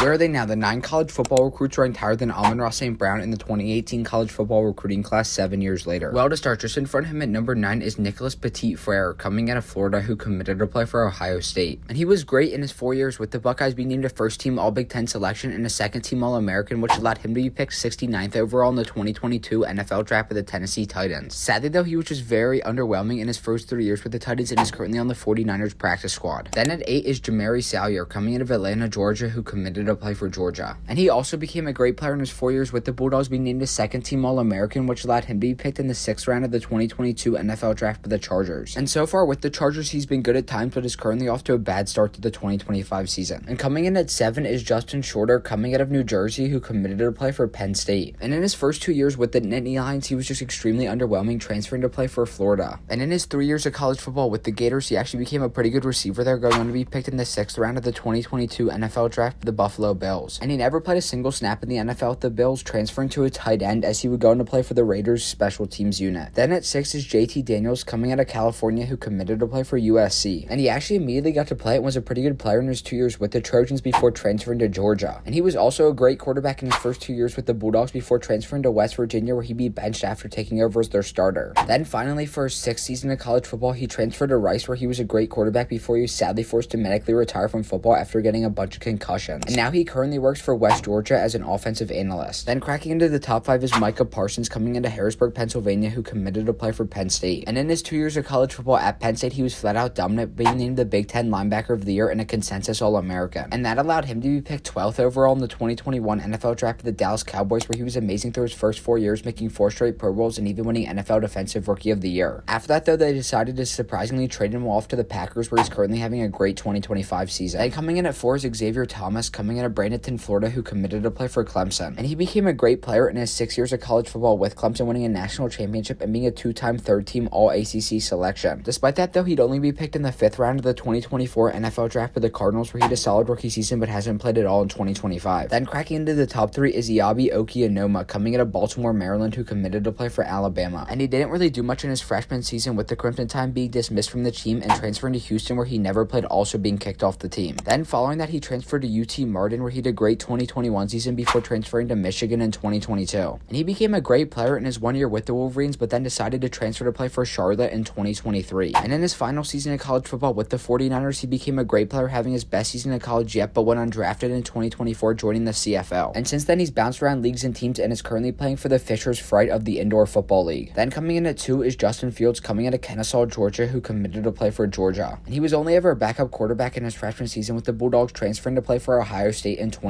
Where are they now? The 9 college football recruits ranked higher than Amon-Ra St. Brown in the 2018 college football recruiting class 7 years later. Well, to start, just in front of him at number 9 is Nicholas Petit-Frere, coming out of Florida, who committed to play for Ohio State. And he was great in his 4 years with the Buckeyes, being named a first-team All-Big Ten selection and a second-team All-American, which allowed him to be picked 69th overall in the 2022 NFL Draft with the Tennessee Titans. Sadly, though, he was just very underwhelming in his first 3 years with the Titans and is currently on the 49ers practice squad. Then at 8 is Jamari Salyer, coming out of Atlanta, Georgia, who committed to play for Georgia. And he also became a great player in his 4 years with the Bulldogs, being named a second-team All-American, which allowed him to be picked in the 6th round of the 2022 NFL Draft by the Chargers. And so far with the Chargers, he's been good at times, but is currently off to a bad start to the 2025 season. And coming in at 7 is Justin Shorter, coming out of New Jersey, who committed to play for Penn State. And in his first 2 years with the Nittany Lions, he was just extremely underwhelming, transferring to play for Florida. And in his 3 years of college football with the Gators, he actually became a pretty good receiver there, going on to be picked in the 6th round of the 2022 NFL Draft by the Buffalo Bills. And he never played a single snap in the NFL with the Bills, transferring to a tight end as he would go on to play for the Raiders special teams unit. Then at 6 is JT Daniels, coming out of California, who committed to play for USC. And he actually immediately got to play and was a pretty good player in his 2 years with the Trojans before transferring to Georgia. And he was also a great quarterback in his first 2 years with the Bulldogs before transferring to West Virginia, where he'd be benched after taking over as their starter. Then finally, for his 6th season of college football, he transferred to Rice, where he was a great quarterback before he was sadly forced to medically retire from football after getting a bunch of concussions. And now he currently works for West Georgia as an offensive analyst. Then cracking into the top 5 is Micah Parsons, coming into Harrisburg, Pennsylvania, who committed to play for Penn State. And in his 2 years of college football at Penn State, he was flat out dominant, being named the Big Ten Linebacker of the Year and a consensus All-American. And that allowed him to be picked 12th overall in the 2021 NFL Draft of the Dallas Cowboys, where he was amazing through his first 4 years, making 4 straight Pro Bowls and even winning NFL Defensive Rookie of the Year. After that, though, they decided to surprisingly trade him off to the Packers, where he's currently having a great 2025 season. Then coming in at 4 is Xavier Thomas, coming out of Bradenton, Florida, who committed to play for Clemson. And he became a great player in his 6 years of college football with Clemson, winning a national championship and being a 2-time third-team All-ACC selection. Despite that, though, he'd only be picked in the 5th round of the 2024 NFL Draft by the Cardinals, where he had a solid rookie season but hasn't played at all in 2025. Then cracking into the top 3 is Yabi Okianoma, coming out of Baltimore, Maryland, who committed to play for Alabama. And he didn't really do much in his freshman season with the Crimson Tide being dismissed from the team and transferring to Houston, where he never played, also being kicked off the team. Then following that, he transferred to UT Martin, where he did a great 2021 season before transferring to Michigan in 2022. And he became a great player in his 1 year with the Wolverines, but then decided to transfer to play for Charlotte in 2023. And in his final season of college football with the 49ers, he became a great player, having his best season of college yet, but went undrafted in 2024, joining the CFL. And since then, he's bounced around leagues and teams and is currently playing for the Fishers Fright of the Indoor Football League. Then coming in at 2 is Justin Fields, coming out of Kennesaw, Georgia, who committed to play for Georgia. And he was only ever a backup quarterback in his freshman season with the Bulldogs, transferring to play for Ohio State in